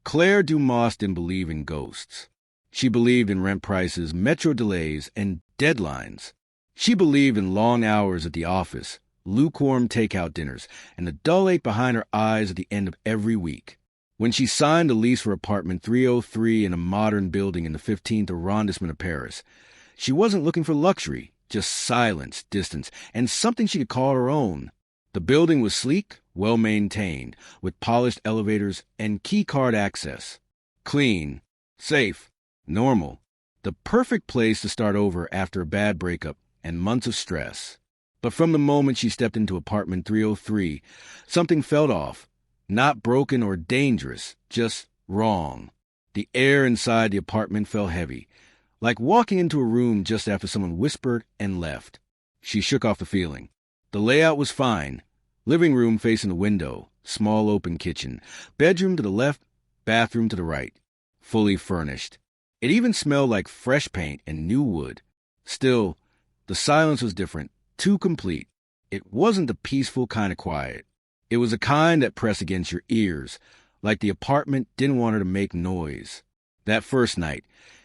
Claire Dumas didn't believe in ghosts. She believed in rent prices, metro delays, and deadlines. She believed in long hours at the office, lukewarm takeout dinners, and the dull ache behind her eyes at the end of every week. When she signed a lease for apartment 303 in a modern building in the 15th arrondissement of Paris, she wasn't looking for luxury, just silence, distance, and something she could call her own. The building was sleek, well-maintained, with polished elevators and key-card access. Clean, safe, normal. The perfect place to start over after a bad breakup and months of stress. But from the moment she stepped into apartment 303, something felt off. Not broken or dangerous, just wrong. The air inside the apartment felt heavy, like walking into a room just after someone whispered and left. She shook off the feeling. The layout was fine. Living room facing the window, small open kitchen, bedroom to the left, bathroom to the right. Fully furnished. It even smelled like fresh paint and new wood. Still, the silence was different, too complete. It wasn't the peaceful kind of quiet. It was a kind that pressed against your ears, like the apartment didn't want her to make noise. That first night,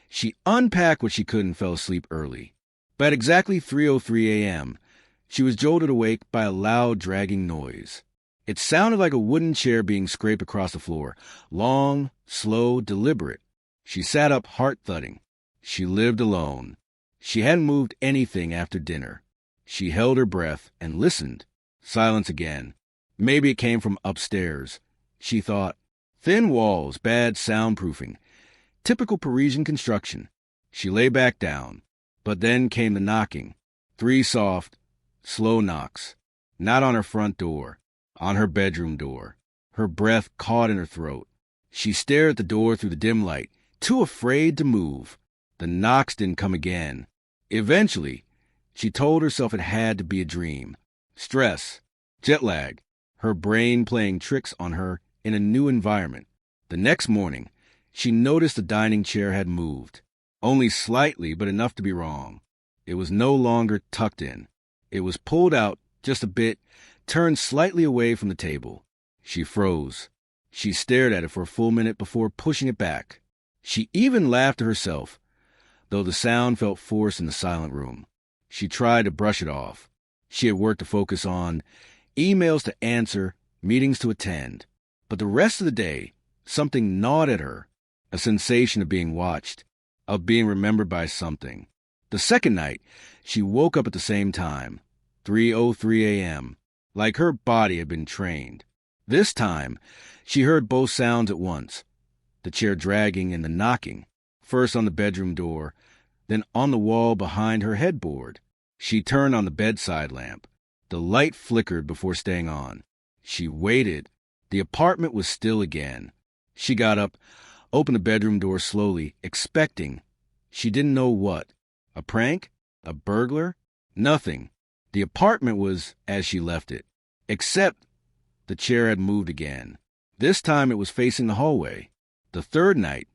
she unpacked what she could and fell asleep early. But at exactly 3:03 a.m., she was jolted awake by a loud, dragging noise. It sounded like a wooden chair being scraped across the floor, long, slow, deliberate. She sat up, heart thudding. She lived alone. She hadn't moved anything after dinner. She held her breath and listened. Silence again. Maybe it came from upstairs. She thought. Thin walls, bad soundproofing. Typical Parisian construction. She lay back down. But then came the knocking. 3 soft, slow knocks. Not on her front door. On her bedroom door. Her breath caught in her throat. She stared at the door through the dim light, too afraid to move. The knocks didn't come again. Eventually, she told herself it had to be a dream. Stress. Jet lag. Her brain playing tricks on her in a new environment. The next morning, she noticed the dining chair had moved. Only slightly, but enough to be wrong. It was no longer tucked in. It was pulled out just a bit, turned slightly away from the table. She froze. She stared at it for a full minute before pushing it back. She even laughed to herself, though the sound felt forced in the silent room. She tried to brush it off. She had work to focus on, emails to answer, meetings to attend. But the rest of the day, something gnawed at her, a sensation of being watched, of being remembered by something. The second night, she woke up at the same time, 3:03 a.m., like her body had been trained. This time, she heard both sounds at once, the chair dragging and the knocking, first on the bedroom door, then on the wall behind her headboard. She turned on the bedside lamp. The light flickered before staying on. She waited. The apartment was still again. She got up, opened the bedroom door slowly, expecting. She didn't know what. A prank? A burglar? Nothing. The apartment was as she left it. Except the chair had moved again. This time it was facing the hallway. The third night,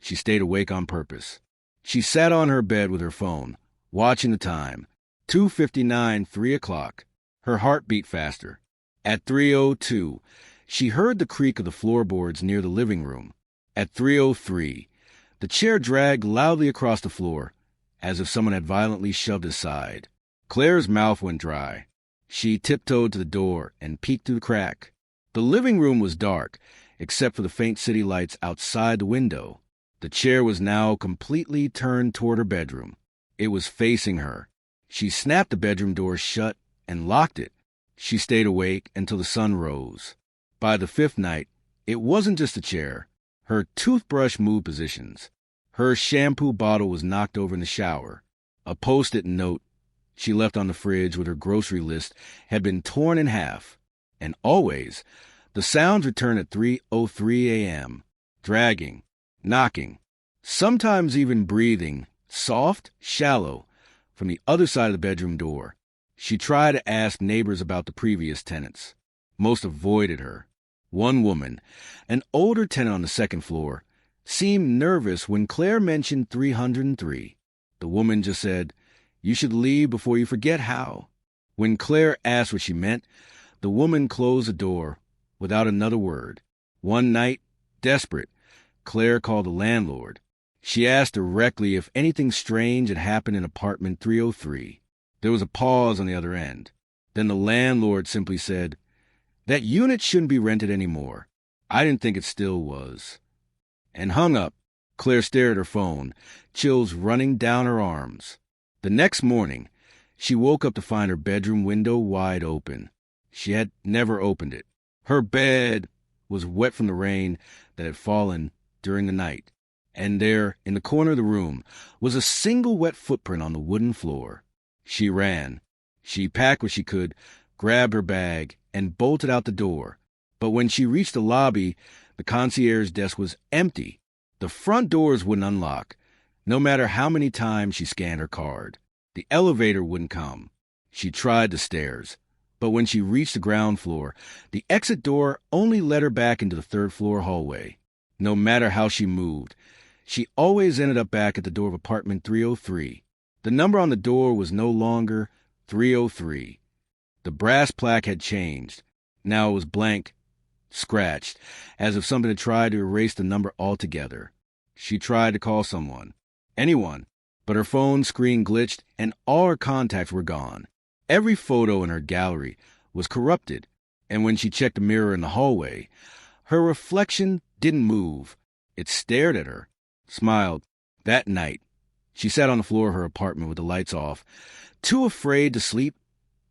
she stayed awake on purpose. She sat on her bed with her phone, watching the time. 2:59, 3 o'clock. Her heart beat faster. At 3:02, she heard the creak of the floorboards near the living room. At 3:03, the chair dragged loudly across the floor, as if someone had violently shoved it aside. Claire's mouth went dry. She tiptoed to the door and peeked through the crack. The living room was dark, except for the faint city lights outside the window. The chair was now completely turned toward her bedroom. It was facing her. She snapped the bedroom door shut and locked it. She stayed awake until the sun rose. By the 5th night, it wasn't just a chair. Her toothbrush moved positions. Her shampoo bottle was knocked over in the shower. A post-it note she left on the fridge with her grocery list had been torn in half. And always, the sounds returned at 3:03 a.m., dragging, knocking, sometimes even breathing, soft, shallow, from the other side of the bedroom door. She tried to ask neighbors about the previous tenants. Most avoided her. One woman, an older tenant on the second floor, seemed nervous when Claire mentioned 303. The woman just said, "You should leave before you forget how." When Claire asked what she meant, the woman closed the door without another word. One night, desperate, Claire called the landlord. She asked directly if anything strange had happened in apartment 303. There was a pause on the other end. Then the landlord simply said, "That unit shouldn't be rented anymore. I didn't think it still was," and hung up. Claire stared at her phone, chills running down her arms. The next morning, she woke up to find her bedroom window wide open. She had never opened it. Her bed was wet from the rain that had fallen during the night, and there, in the corner of the room, was a single wet footprint on the wooden floor. She ran. She packed what she could, grabbed her bag, and bolted out the door. But when she reached the lobby, the concierge desk was empty. The front doors wouldn't unlock, no matter how many times she scanned her card. The elevator wouldn't come. She tried the stairs, but when she reached the ground floor, the exit door only led her back into the third-floor hallway. No matter how she moved, she always ended up back at the door of apartment 303. The number on the door was no longer 303. The brass plaque had changed. Now it was blank, scratched, as if somebody had tried to erase the number altogether. She tried to call someone, anyone, but her phone screen glitched and all her contacts were gone. Every photo in her gallery was corrupted, and when she checked the mirror in the hallway, her reflection didn't move. It stared at her, smiled. That night, she sat on the floor of her apartment with the lights off, too afraid to sleep,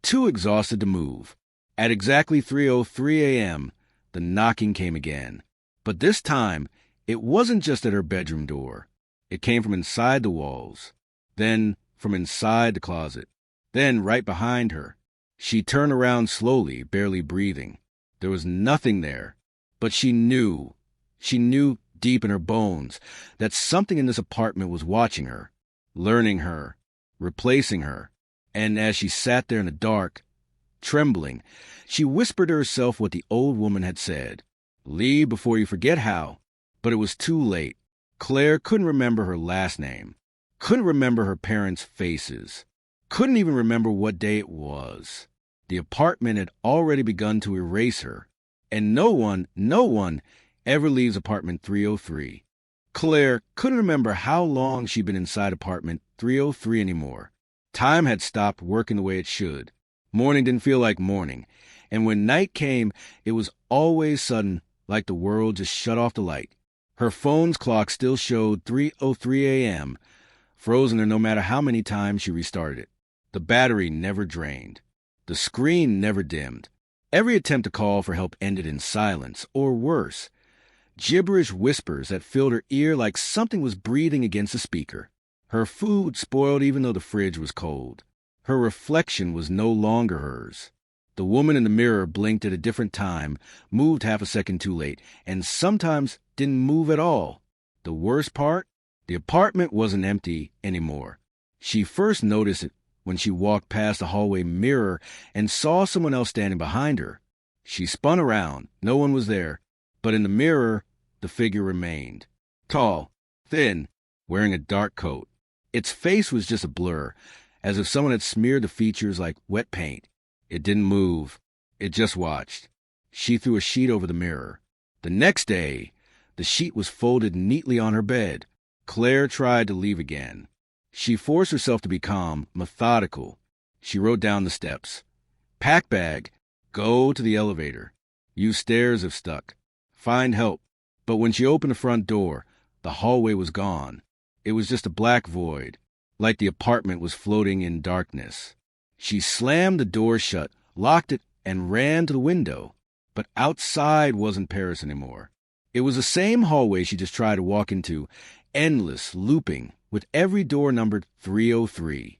too exhausted to move. At exactly 3:03 a.m., the knocking came again. But this time, it wasn't just at her bedroom door. It came from inside the walls, then from inside the closet, then right behind her. She turned around slowly, barely breathing. There was nothing there, but she knew deep in her bones that something in this apartment was watching her, learning her, replacing her. And as she sat there in the dark, trembling, she whispered to herself what the old woman had said. "Leave before you forget how." But it was too late. Claire couldn't remember her last name, couldn't remember her parents' faces, couldn't even remember what day it was. The apartment had already begun to erase her, and no one ever leaves apartment 303. Claire couldn't remember how long she'd been inside apartment 303 anymore. Time had stopped working the way it should. Morning didn't feel like morning, and when night came, it was always sudden, like the world just shut off the light. Her phone's clock still showed 3:03 a.m., frozen her no matter how many times she restarted it. The battery never drained. The screen never dimmed. Every attempt to call for help ended in silence, or worse, gibberish whispers that filled her ear like something was breathing against the speaker. Her food spoiled even though the fridge was cold. Her reflection was no longer hers. The woman in the mirror blinked at a different time, moved half a second too late, and sometimes didn't move at all. The worst part? The apartment wasn't empty anymore. She first noticed it when she walked past the hallway mirror and saw someone else standing behind her. She spun around. No one was there. But in the mirror, the figure remained. Tall, thin, wearing a dark coat. Its face was just a blur, as if someone had smeared the features like wet paint. It didn't move. It just watched. She threw a sheet over the mirror. The next day, the sheet was folded neatly on her bed. Claire tried to leave again. She forced herself to be calm, methodical. She wrote down the steps. Pack bag. Go to the elevator. Use stairs if stuck. Find help. But when she opened the front door, the hallway was gone. It was just a black void, like the apartment was floating in darkness. She slammed the door shut, locked it, and ran to the window. But outside wasn't Paris anymore. It was the same hallway she just tried to walk into, endless, looping, with every door numbered 303.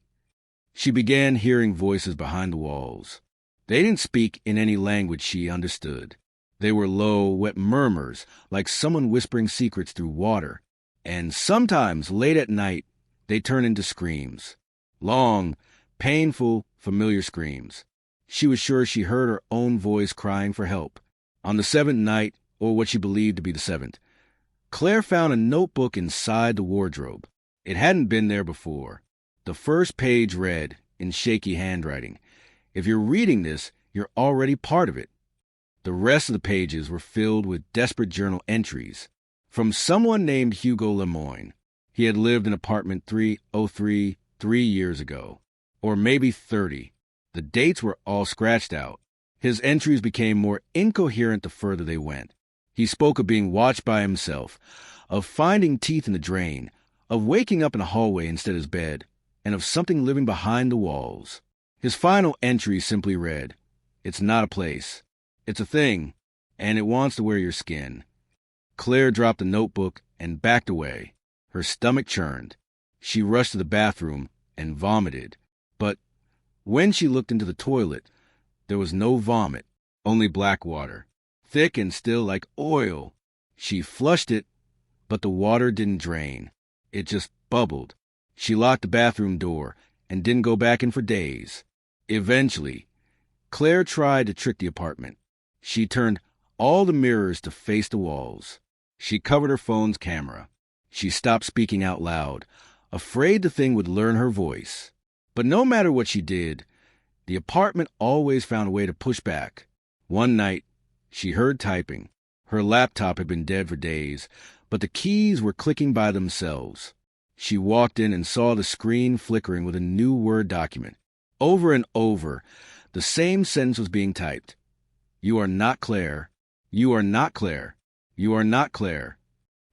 She began hearing voices behind the walls. They didn't speak in any language she understood. They were low, wet murmurs, like someone whispering secrets through water. And sometimes, late at night, they turned into screams. Long, painful, familiar screams. She was sure she heard her own voice crying for help. On the seventh night, or what she believed to be the seventh, Claire found a notebook inside the wardrobe. It hadn't been there before. The first page read, in shaky handwriting, "If you're reading this, you're already part of it." The rest of the pages were filled with desperate journal entries. From someone named Hugo Lemoyne. He had lived in apartment 303 3 years ago. Or maybe 30. The dates were all scratched out. His entries became more incoherent the further they went. He spoke of being watched by himself, of finding teeth in the drain, of waking up in a hallway instead of his bed, and of something living behind the walls. His final entry simply read, "It's not a place. It's a thing, and it wants to wear your skin." Claire dropped the notebook and backed away. Her stomach churned. She rushed to the bathroom and vomited. But when she looked into the toilet, there was no vomit, only black water, thick and still like oil. She flushed it, but the water didn't drain. It just bubbled. She locked the bathroom door and didn't go back in for days. Eventually, Claire tried to trick the apartment. She turned all the mirrors to face the walls. She covered her phone's camera. She stopped speaking out loud, afraid the thing would learn her voice. But no matter what she did, the apartment always found a way to push back. One night, she heard typing. Her laptop had been dead for days, but the keys were clicking by themselves. She walked in and saw the screen flickering with a new Word document. Over and over, the same sentence was being typed. "You are not Claire. You are not Claire. You are not Claire."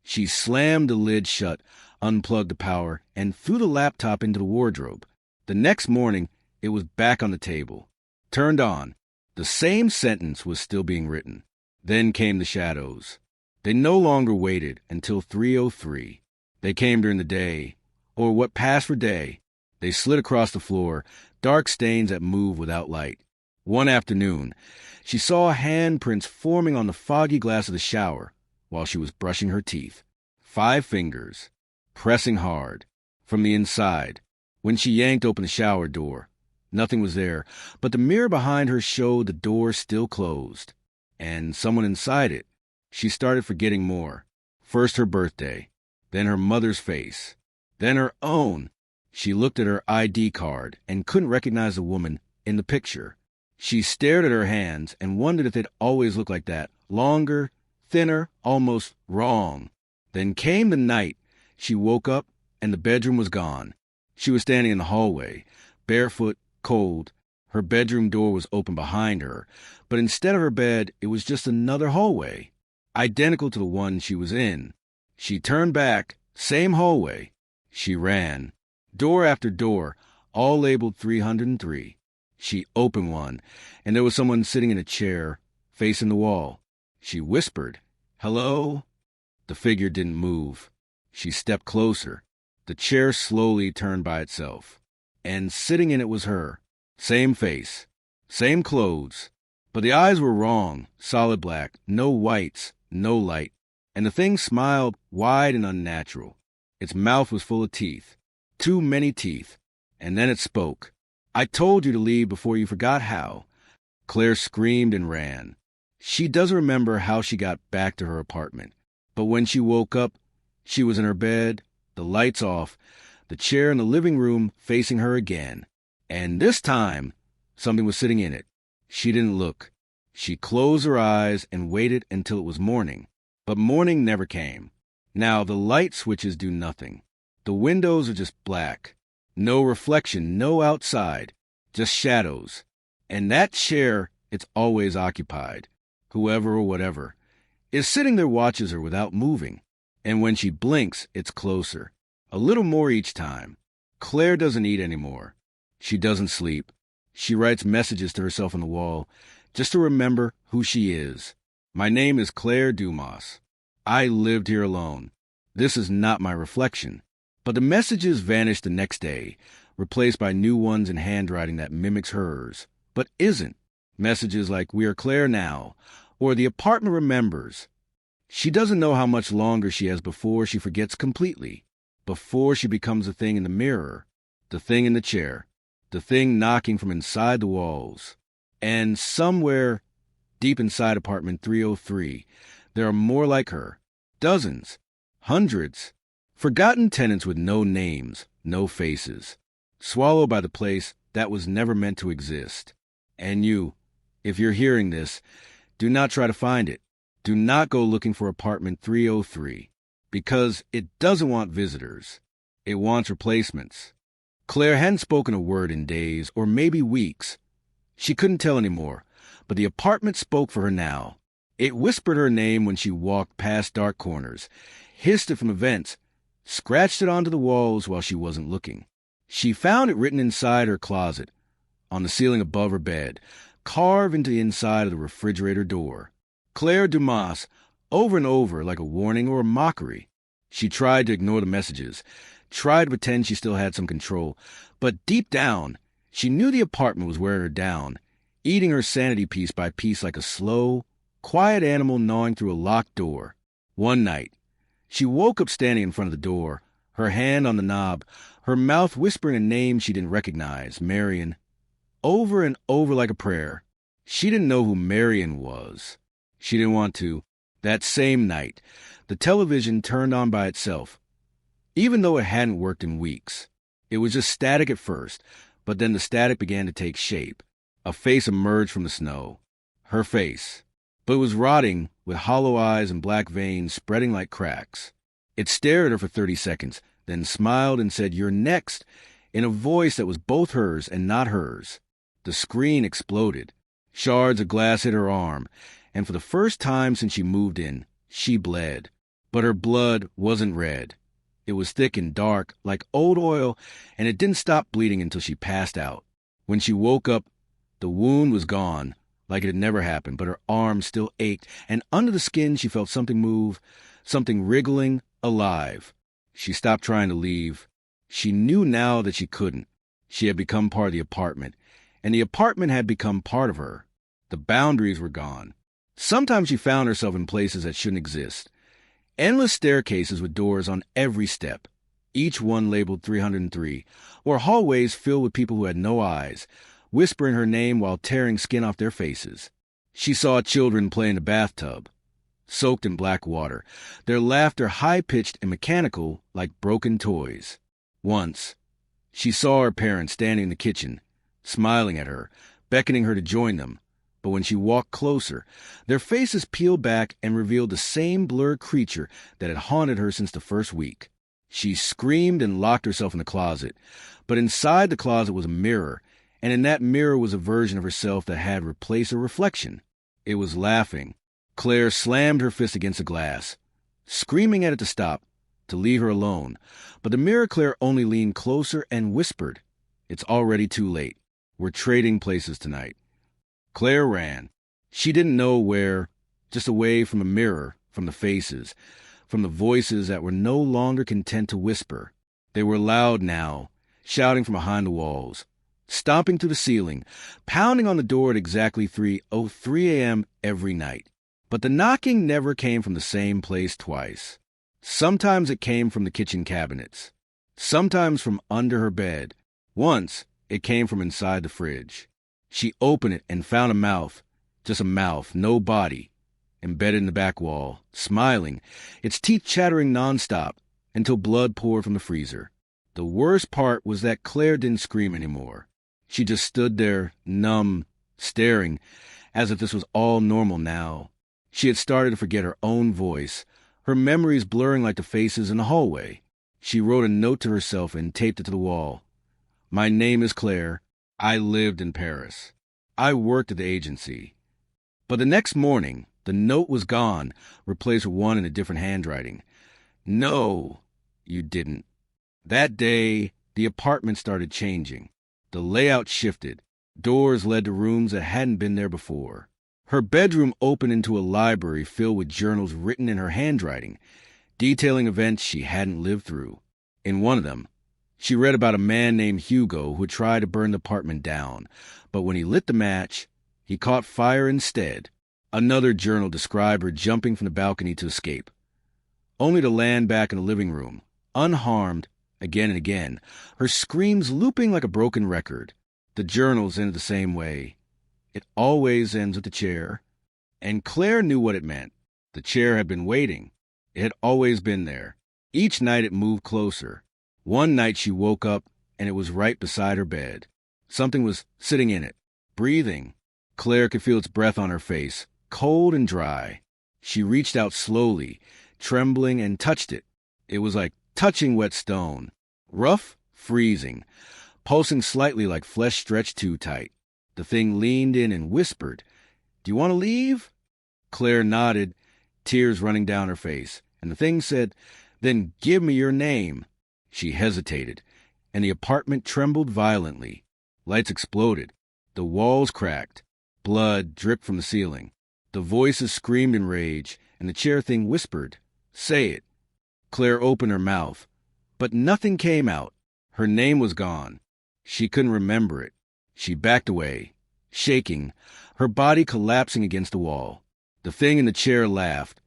She slammed the lid shut, unplugged the power, and threw the laptop into the wardrobe. The next morning, it was back on the table. Turned on. The same sentence was still being written. Then came the shadows. They no longer waited until 3:03. They came during the day, or what passed for day. They slid across the floor, dark stains that moved without light. One afternoon, she saw handprints forming on the foggy glass of the shower while she was brushing her teeth. 5 fingers, pressing hard, from the inside. When she yanked open the shower door, nothing was there, but the mirror behind her showed the door still closed, and someone inside it. She started forgetting more. First her birthday, then her mother's face, then her own. She looked at her ID card and couldn't recognize the woman in the picture. She stared at her hands and wondered if they'd always looked like that, longer, thinner, almost wrong. Then came the night. She woke up and the bedroom was gone. She was standing in the hallway, barefoot, cold. Her bedroom door was open behind her, but instead of her bed, it was just another hallway, identical to the one she was in. She turned back, same hallway. She ran. Door after door, all labeled 303. She opened one, and there was someone sitting in a chair, facing the wall. She whispered, "Hello?" The figure didn't move. She stepped closer. The chair slowly turned by itself, and sitting in it was her. Same face, same clothes, but the eyes were wrong, solid black, no whites, no light, and the thing smiled wide and unnatural. Its mouth was full of teeth, too many teeth, and then it spoke. "I told you to leave before you forgot how." Claire screamed and ran. She doesn't remember how she got back to her apartment, but when she woke up, she was in her bed, the lights off, the chair in the living room facing her again. And this time, something was sitting in it. She didn't look. She closed her eyes and waited until it was morning. But morning never came. Now the light switches do nothing. The windows are just black. No reflection, no outside, just shadows. And that chair, it's always occupied. Whoever or whatever is sitting there watches her without moving. And when she blinks, it's closer. A little more each time. Claire doesn't eat anymore. She doesn't sleep. She writes messages to herself on the wall, just to remember who she is. "My name is Claire Dumas. I lived here alone. This is not my reflection." But the messages vanish the next day, replaced by new ones in handwriting that mimics hers, but isn't. Messages like, "We are Claire now," or "The apartment remembers." She doesn't know how much longer she has before she forgets completely, before she becomes the thing in the mirror, the thing in the chair, the thing knocking from inside the walls. And somewhere deep inside apartment 303, there are more like her. Dozens. Hundreds. Forgotten tenants with no names, no faces. Swallowed by the place that was never meant to exist. And you, if you're hearing this, do not try to find it. Do not go looking for apartment 303, because it doesn't want visitors. It wants replacements. Claire hadn't spoken a word in days, or maybe weeks. She couldn't tell anymore, but the apartment spoke for her now. It whispered her name when she walked past dark corners, hissed it from events, scratched it onto the walls while she wasn't looking. She found it written inside her closet, on the ceiling above her bed, carved into the inside of the refrigerator door. Claire Dumas, over and over like a warning or a mockery. She tried to ignore the messages, tried to pretend she still had some control, but deep down, she knew the apartment was wearing her down, eating her sanity piece by piece like a slow, quiet animal gnawing through a locked door. One night, she woke up standing in front of the door, her hand on the knob, her mouth whispering a name she didn't recognize, Marion, over and over like a prayer. She didn't know who Marion was. She didn't want to. That same night, the television turned on by itself. Even though it hadn't worked in weeks, it was just static at first, but then the static began to take shape. A face emerged from the snow. Her face. But it was rotting, with hollow eyes and black veins spreading like cracks. It stared at her for 30 seconds, then smiled and said, "You're next," in a voice that was both hers and not hers. The screen exploded. Shards of glass hit her arm, and for the first time since she moved in, she bled. But her blood wasn't red. It was thick and dark, like old oil, and it didn't stop bleeding until she passed out. When she woke up, the wound was gone, like it had never happened, but her arm still ached, and under the skin she felt something move, something wriggling, alive. She stopped trying to leave. She knew now that she couldn't. She had become part of the apartment, and the apartment had become part of her. The boundaries were gone. Sometimes she found herself in places that shouldn't exist. Endless staircases with doors on every step, each one labeled 303, or hallways filled with people who had no eyes, whispering her name while tearing skin off their faces. She saw children play in the bathtub, soaked in black water, their laughter high-pitched and mechanical like broken toys. Once, she saw her parents standing in the kitchen, smiling at her, beckoning her to join them. But when she walked closer, their faces peeled back and revealed the same blurred creature that had haunted her since the first week. She screamed and locked herself in the closet, but inside the closet was a mirror, and in that mirror was a version of herself that had replaced a reflection. It was laughing. Claire slammed her fist against the glass, screaming at it to stop, to leave her alone, but the mirror Claire only leaned closer and whispered, "It's already too late. We're trading places tonight." Claire ran. She didn't know where, just away from the mirror, from the faces, from the voices that were no longer content to whisper. They were loud now, shouting from behind the walls, stomping through the ceiling, pounding on the door at exactly 3:03 a.m. every night. But the knocking never came from the same place twice. Sometimes it came from the kitchen cabinets, sometimes from under her bed. Once, it came from inside the fridge. She opened it and found a mouth, just a mouth, no body, embedded in the back wall, smiling, its teeth chattering nonstop, until blood poured from the freezer. The worst part was that Claire didn't scream anymore. She just stood there, numb, staring, as if this was all normal now. She had started to forget her own voice, her memories blurring like the faces in the hallway. She wrote a note to herself and taped it to the wall. "My name is Claire. I lived in Paris. I worked at the agency." But the next morning, the note was gone, replaced with one in a different handwriting. "No, you didn't." That day, the apartment started changing. The layout shifted. Doors led to rooms that hadn't been there before. Her bedroom opened into a library filled with journals written in her handwriting, detailing events she hadn't lived through. In one of them, she read about a man named Hugo who tried to burn the apartment down, but when he lit the match, he caught fire instead. Another journal described her jumping from the balcony to escape, only to land back in the living room, unharmed, again and again, her screams looping like a broken record. The journals ended the same way. It always ends with the chair. And Claire knew what it meant. The chair had been waiting. It had always been there. Each night it moved closer. One night she woke up, and it was right beside her bed. Something was sitting in it, breathing. Claire could feel its breath on her face, cold and dry. She reached out slowly, trembling, and touched it. It was like touching wet stone. Rough, freezing, pulsing slightly like flesh stretched too tight. The thing leaned in and whispered, "Do you want to leave?" Claire nodded, tears running down her face, and the thing said, "Then give me your name." She hesitated, and the apartment trembled violently. Lights exploded. The walls cracked. Blood dripped from the ceiling. The voices screamed in rage, and the chair thing whispered, "Say it." Claire opened her mouth, but nothing came out. Her name was gone. She couldn't remember it. She backed away, shaking, her body collapsing against the wall. The thing in the chair laughed,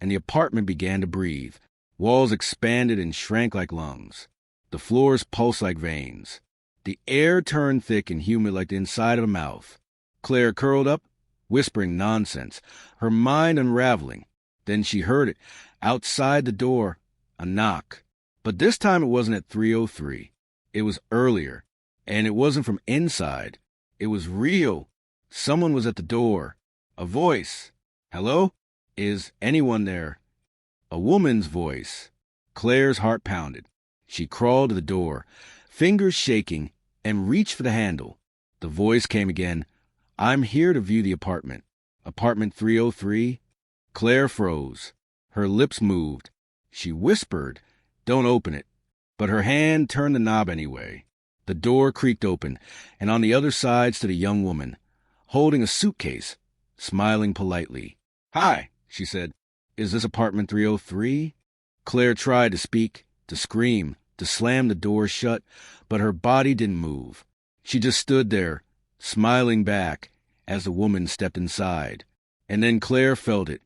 and the apartment began to breathe. Walls expanded and shrank like lungs. The floors pulsed like veins. The air turned thick and humid like the inside of a mouth. Claire curled up, whispering nonsense, her mind unraveling. Then she heard it, outside the door, a knock. But this time it wasn't at 303. It was earlier, and it wasn't from inside. It was real. Someone was at the door. A voice. "Hello? Is anyone there?" A woman's voice. Claire's heart pounded. She crawled to the door, fingers shaking, and reached for the handle. The voice came again. "I'm here to view the apartment." Apartment 303? Claire froze. Her lips moved. She whispered, "Don't open it." But her hand turned the knob anyway. The door creaked open, and on the other side stood a young woman, holding a suitcase, smiling politely. "Hi," she said. "Is this apartment 303? Claire tried to speak, to scream, to slam the door shut, but her body didn't move. She just stood there, smiling back, as the woman stepped inside. And then Claire felt it,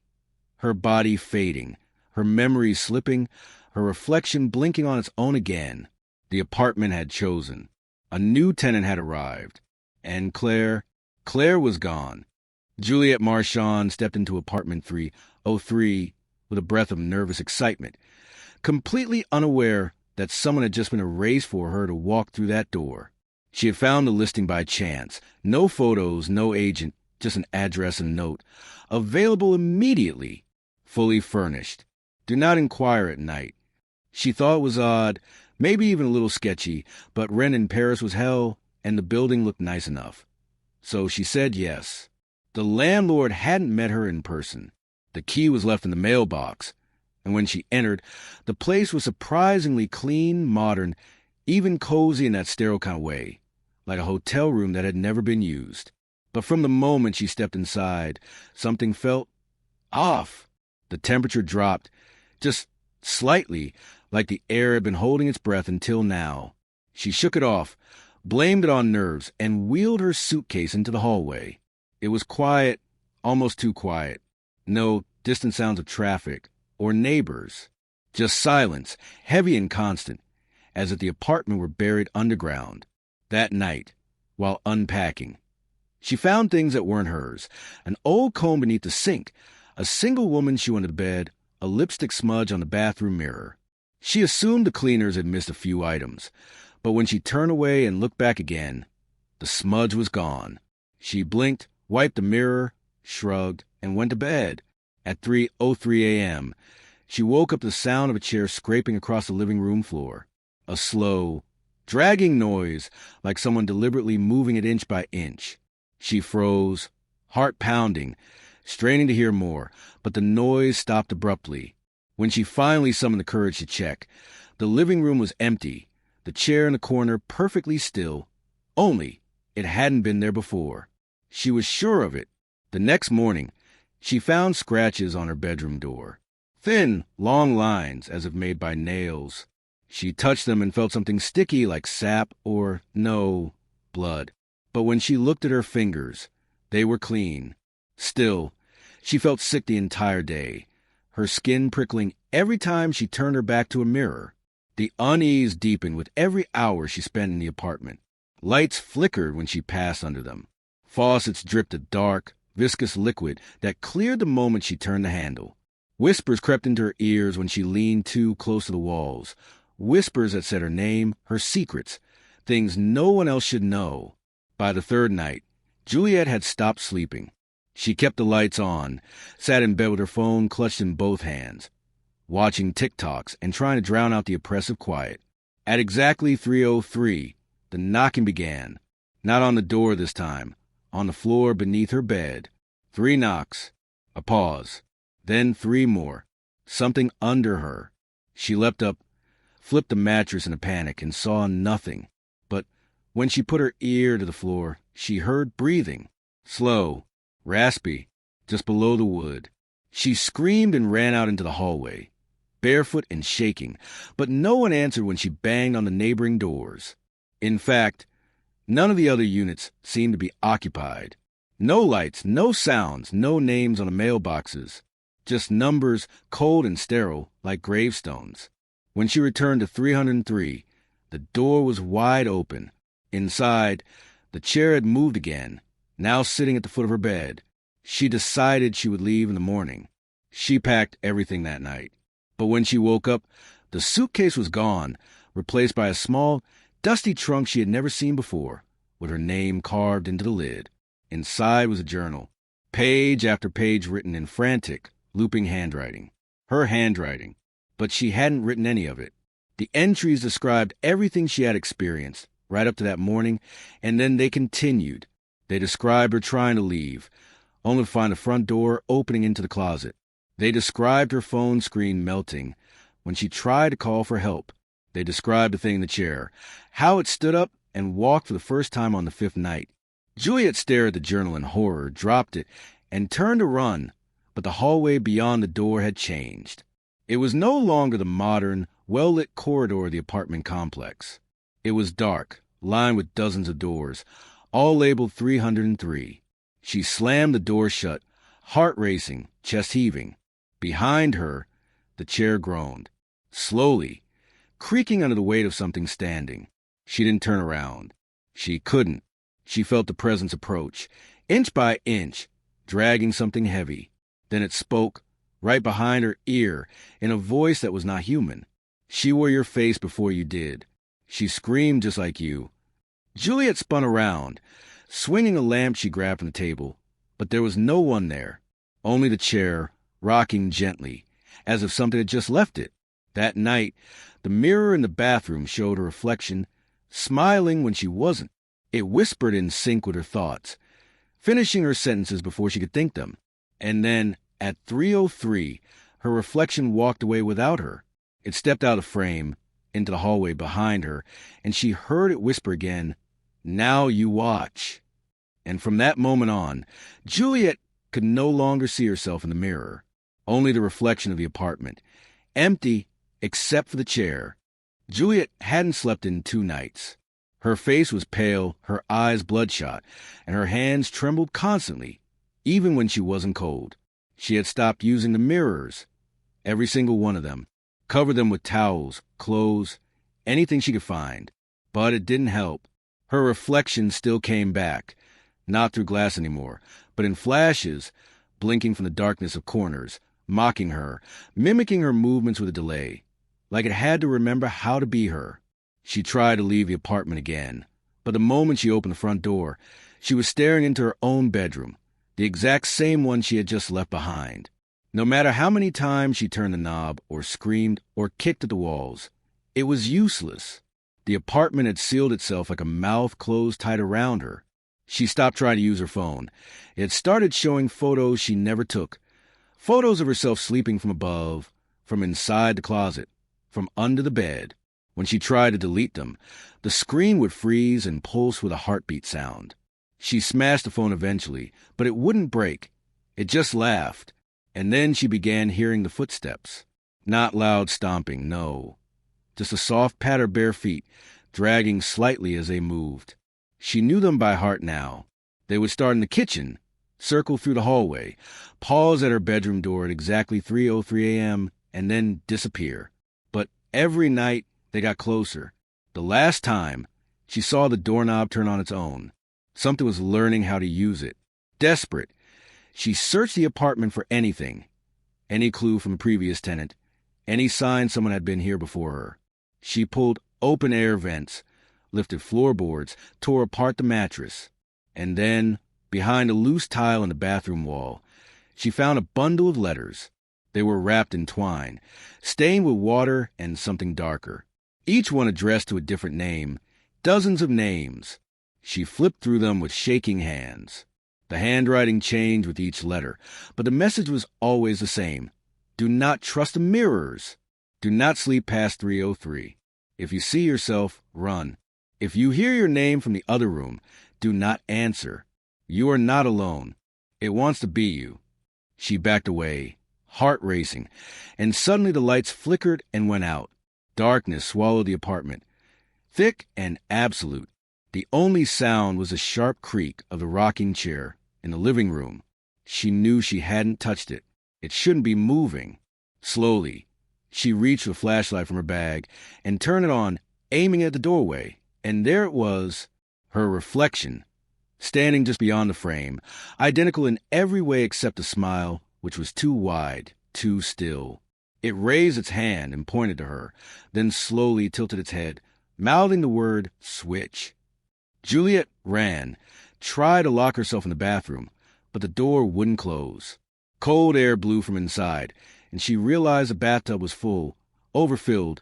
her body fading, her memories slipping, her reflection blinking on its own again. The apartment had chosen. A new tenant had arrived. And Claire was gone. Juliette Marchand stepped into apartment 303 with a breath of nervous excitement, completely unaware that someone had just been erased for her to walk through that door. She had found the listing by chance. No photos, no agent, just an address and note. Available immediately. Fully furnished. Do not inquire at night. She thought it was odd, maybe even a little sketchy, but rent in Paris was hell, and the building looked nice enough. So she said yes. The landlord hadn't met her in person. The key was left in the mailbox, and when she entered, the place was surprisingly clean, modern, even cozy in that sterile kind of way, like a hotel room that had never been used. But from the moment she stepped inside, something felt off. The temperature dropped, just slightly, like the air had been holding its breath until now. She shook it off, blamed it on nerves, and wheeled her suitcase into the hallway. It was quiet, almost too quiet. No distant sounds of traffic or neighbors. Just silence, heavy and constant, as if the apartment were buried underground. That night, while unpacking, she found things that weren't hers. An old comb beneath the sink, a single woman's shoe under the bed, a lipstick smudge on the bathroom mirror. She assumed the cleaners had missed a few items, but when she turned away and looked back again, the smudge was gone. She blinked, wiped the mirror, shrugged, and went to bed. At 3:03 a.m., she woke up to the sound of a chair scraping across the living room floor. A slow, dragging noise, like someone deliberately moving it inch by inch. She froze, heart pounding, straining to hear more, but the noise stopped abruptly. When she finally summoned the courage to check, the living room was empty, the chair in the corner perfectly still, only it hadn't been there before. She was sure of it. The next morning, she found scratches on her bedroom door. Thin, long lines, as if made by nails. She touched them and felt something sticky like sap or, no, blood. But when she looked at her fingers, they were clean. Still, she felt sick the entire day, her skin prickling every time she turned her back to a mirror. The unease deepened with every hour she spent in the apartment. Lights flickered when she passed under them. Faucets dripped a dark, viscous liquid that cleared the moment she turned the handle. Whispers crept into her ears when she leaned too close to the walls. Whispers that said her name, her secrets, things no one else should know. By the third night, Juliette had stopped sleeping. She kept the lights on, sat in bed with her phone clutched in both hands, watching TikToks and trying to drown out the oppressive quiet. At exactly 3:03, the knocking began. Not on the door this time, on the floor beneath her bed. 3 knocks, a pause, then 3 more, something under her. She leapt up, flipped the mattress in a panic, and saw nothing. But when she put her ear to the floor, she heard breathing, slow, raspy, just below the wood. She screamed and ran out into the hallway, barefoot and shaking, but no one answered when she banged on the neighboring doors. In fact, none of the other units seemed to be occupied. No lights, no sounds, no names on the mailboxes, just numbers cold and sterile like gravestones. When she returned to 303, the door was wide open. Inside, the chair had moved again, now sitting at the foot of her bed. She decided she would leave in the morning. She packed everything that night. But when she woke up, the suitcase was gone, replaced by a small, dusty trunk she had never seen before, with her name carved into the lid. Inside was a journal, page after page written in frantic, looping handwriting. Her handwriting. But she hadn't written any of it. The entries described everything she had experienced, right up to that morning, and then they continued. They described her trying to leave, only to find the front door opening into the closet. They described her phone screen melting when she tried to call for help. They described the thing in the chair, how it stood up and walked for the first time on the 5th night. Juliette stared at the journal in horror, dropped it, and turned to run, but the hallway beyond the door had changed. It was no longer the modern, well-lit corridor of the apartment complex. It was dark, lined with dozens of doors, all labeled 303. She slammed the door shut, heart racing, chest heaving. Behind her, the chair groaned, slowly, creaking under the weight of something standing. She didn't turn around. She couldn't. She felt the presence approach, inch by inch, dragging something heavy. Then it spoke, right behind her ear, in a voice that was not human. She wore your face before you did. She screamed just like you. Juliette spun around, swinging a lamp she grabbed from the table, but there was no one there, only the chair, rocking gently, as if something had just left it. That night, the mirror in the bathroom showed her reflection, smiling when she wasn't. It whispered in sync with her thoughts, finishing her sentences before she could think them. And then, at 3:03, her reflection walked away without her. It stepped out of frame, into the hallway behind her, and she heard it whisper again, "Now you watch." And from that moment on, Juliette could no longer see herself in the mirror, only the reflection of the apartment, empty except for the chair. Juliette hadn't slept in 2 nights. Her face was pale, her eyes bloodshot, and her hands trembled constantly, even when she wasn't cold. She had stopped using the mirrors, every single one of them, covered them with towels, clothes, anything she could find. But it didn't help. Her reflection still came back, not through glass anymore, but in flashes, blinking from the darkness of corners, mocking her, mimicking her movements with a delay, like it had to remember how to be her. She tried to leave the apartment again, but the moment she opened the front door, she was staring into her own bedroom, the exact same one she had just left behind. No matter how many times she turned the knob, or screamed, or kicked at the walls, it was useless. The apartment had sealed itself like a mouth closed tight around her. She stopped trying to use her phone. It had started showing photos she never took. Photos of herself sleeping from above, from inside the closet, from under the bed. When she tried to delete them, the screen would freeze and pulse with a heartbeat sound. She smashed the phone eventually, but it wouldn't break. It just laughed. And then she began hearing the footsteps. Not loud stomping, no. Just a soft patter of bare feet, dragging slightly as they moved. She knew them by heart now. They would start in the kitchen, circle through the hallway, pause at her bedroom door at exactly 3:03 a.m., and then disappear. But every night they got closer. The last time, she saw the doorknob turn on its own. Something was learning how to use it. Desperate, she searched the apartment for anything. Any clue from the previous tenant, any sign someone had been here before her. She pulled open air vents, lifted floorboards, tore apart the mattress. And then, Behind a loose tile in the bathroom wall, she found a bundle of letters. They were wrapped in twine, stained with water and something darker. Each one addressed to a different name. Dozens of names. She flipped through them with shaking hands. The handwriting changed with each letter, but the message was always the same. Do not trust the mirrors. Do not sleep past 3:03. If you see yourself, run. If you hear your name from the other room, do not answer. You are not alone. It wants to be you. She backed away, heart racing, and suddenly the lights flickered and went out. Darkness swallowed the apartment, thick and absolute. The only sound was the sharp creak of the rocking chair in the living room. She knew she hadn't touched it. It shouldn't be moving. Slowly, she reached a flashlight from her bag and turned it on, aiming at the doorway. And there it was, her reflection, standing just beyond the frame, identical in every way except the smile, which was too wide, too still. It raised its hand and pointed to her, then slowly tilted its head, mouthing the word switch. Juliette ran, tried to lock herself in the bathroom, but the door wouldn't close. Cold air blew from inside, and she realized the bathtub was full, overfilled,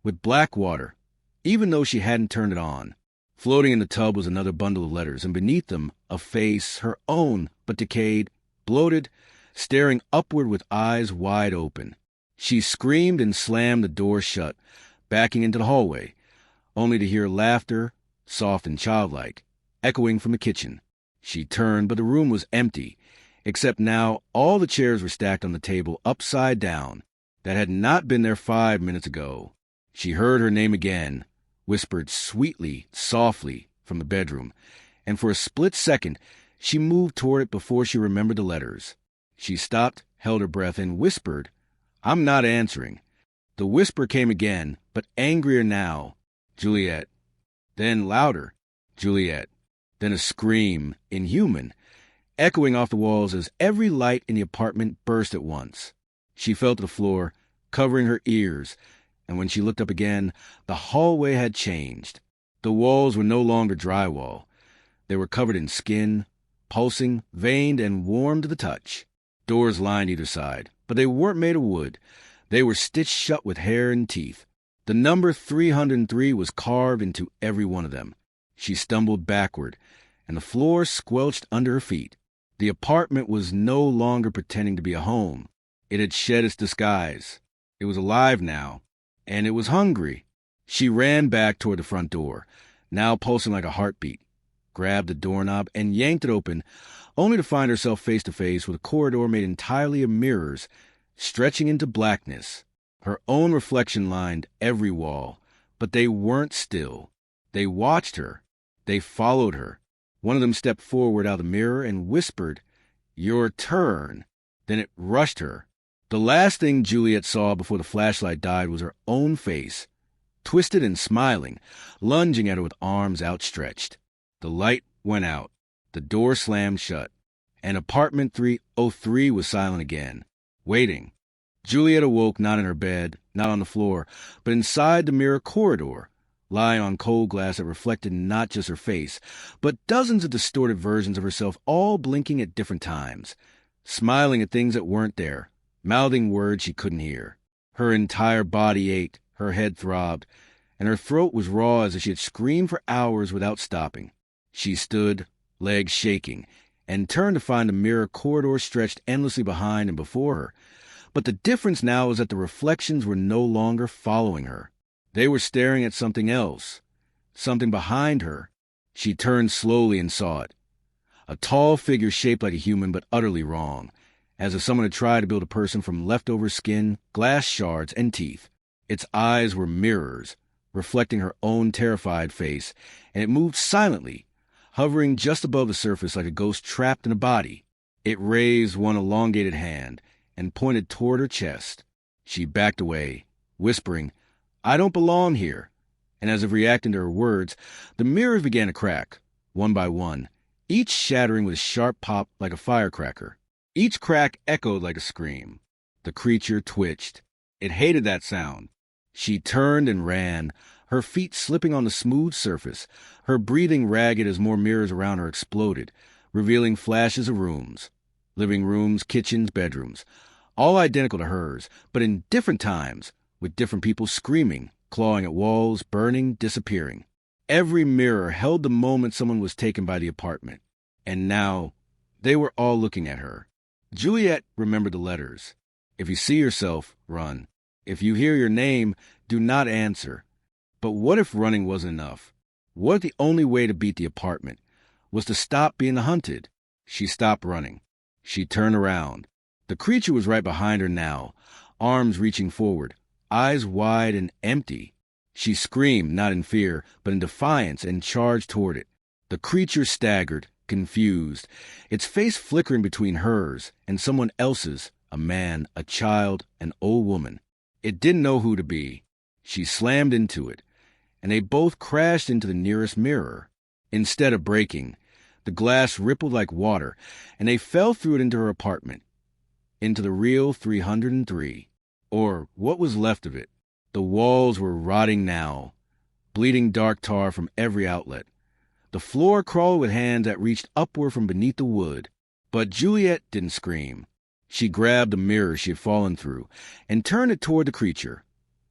with black water, even though she hadn't turned it on. Floating in the tub was another bundle of letters, and beneath them, a face, her own, but decayed, bloated, staring upward with eyes wide open. She screamed and slammed the door shut, backing into the hallway, only to hear laughter, soft and childlike, echoing from the kitchen. She turned, but the room was empty, except now all the chairs were stacked on the table upside down, that had not been there 5 minutes ago. She heard her name again, whispered sweetly, softly, from the bedroom, and for a split second she moved toward it before she remembered the letters. She stopped, held her breath, and whispered, "I'm not answering." The whisper came again, but angrier now. Juliette. Then louder. Juliette. Then a scream, inhuman, echoing off the walls as every light in the apartment burst at once. She fell to the floor, covering her ears, and when she looked up again, the hallway had changed. The walls were no longer drywall. They were covered in skin, pulsing, veined, and warm to the touch. Doors lined either side, but they weren't made of wood. They were stitched shut with hair and teeth. The number 303 was carved into every one of them. She stumbled backward, and the floor squelched under her feet. The apartment was no longer pretending to be a home. It had shed its disguise. It was alive now, and it was hungry. She ran back toward the front door, now pulsing like a heartbeat, grabbed the doorknob and yanked it open, only to find herself face to face with a corridor made entirely of mirrors, stretching into blackness. Her own reflection lined every wall, but they weren't still. They watched her. They followed her. One of them stepped forward out of the mirror and whispered, "Your turn." Then it rushed her. The last thing Juliette saw before the flashlight died was her own face, twisted and smiling, lunging at her with arms outstretched. The light went out. The door slammed shut, and apartment 303 was silent again, waiting. Juliette awoke not in her bed, not on the floor, but inside the mirror corridor, lying on cold glass that reflected not just her face, but dozens of distorted versions of herself, all blinking at different times, smiling at things that weren't there, mouthing words she couldn't hear. Her entire body ached, her head throbbed, and her throat was raw as if she had screamed for hours without stopping. She stood, legs shaking, and turned to find the mirror corridor stretched endlessly behind and before her. But the difference now was that the reflections were no longer following her. They were staring at something else, something behind her. She turned slowly and saw it. A tall figure shaped like a human but utterly wrong, as if someone had tried to build a person from leftover skin, glass shards, and teeth. Its eyes were mirrors, reflecting her own terrified face, and it moved silently, hovering just above the surface like a ghost trapped in a body. It raised one elongated hand and pointed toward her chest. She backed away, whispering, "I don't belong here." And as if reacting to her words, the mirrors began to crack, one by one, each shattering with a sharp pop like a firecracker. Each crack echoed like a scream. The creature twitched. It hated that sound. She turned and ran, her feet slipping on the smooth surface, her breathing ragged as more mirrors around her exploded, revealing flashes of rooms. Living rooms, kitchens, bedrooms. All identical to hers, but in different times, with different people screaming, clawing at walls, burning, disappearing. Every mirror held the moment someone was taken by the apartment. And now, they were all looking at her. Juliette remembered the letters. If you see yourself, run. If you hear your name, do not answer. But what if running wasn't enough? What if the only way to beat the apartment was to stop being hunted? She stopped running. She turned around. The creature was right behind her now, arms reaching forward, eyes wide and empty. She screamed, not in fear, but in defiance, and charged toward it. The creature staggered, confused, its face flickering between hers and someone else's, a man, a child, an old woman. It didn't know who to be. She slammed into it, and they both crashed into the nearest mirror. Instead of breaking, the glass rippled like water, and they fell through it into her apartment, into the real 303, or what was left of it. The walls were rotting now, bleeding dark tar from every outlet. The floor crawled with hands that reached upward from beneath the wood. But Juliette didn't scream. She grabbed the mirror she had fallen through and turned it toward the creature,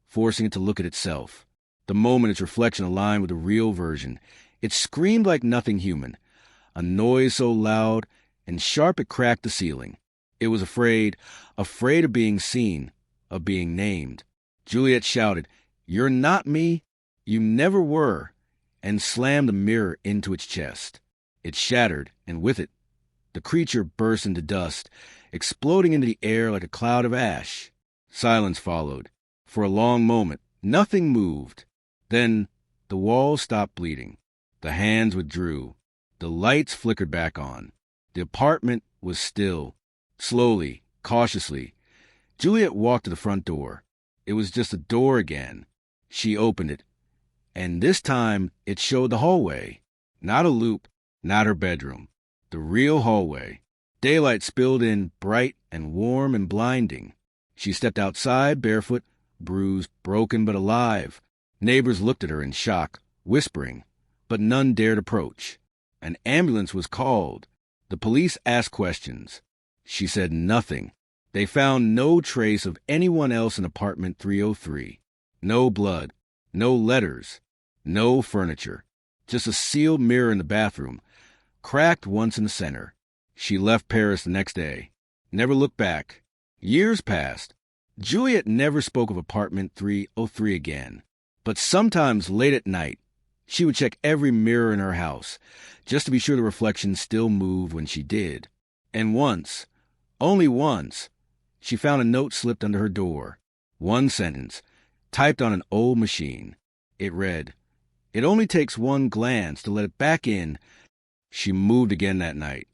forcing it to look at itself. The moment its reflection aligned with the real version, it screamed like nothing human, a noise so loud and sharp it cracked the ceiling. It was afraid of being seen, of being named. Juliette shouted, "You're not me. You never were," and slammed the mirror into its chest. It shattered, and with it, the creature burst into dust, exploding into the air like a cloud of ash. Silence followed. For a long moment, nothing moved. Then the walls stopped bleeding. The hands withdrew. The lights flickered back on. The apartment was still. Slowly, cautiously, Juliette walked to the front door. It was just a door again. She opened it, and this time it showed the hallway. Not a loop, not her bedroom. The real hallway. Daylight spilled in, bright and warm and blinding. She stepped outside, barefoot, bruised, broken, but alive. Neighbors looked at her in shock, whispering, but none dared approach. An ambulance was called. The police asked questions. She said nothing. They found no trace of anyone else in apartment 303. No blood, no letters, no furniture. Just a sealed mirror in the bathroom, cracked once in the center. She left Paris the next day. Never looked back. Years passed. Juliette never spoke of apartment 303 again. But sometimes late at night, she would check every mirror in her house, just to be sure the reflection still moved when she did. And once, only once, she found a note slipped under her door. One sentence, typed on an old machine. It read, "It only takes one glance to let it back in." She moved again that night.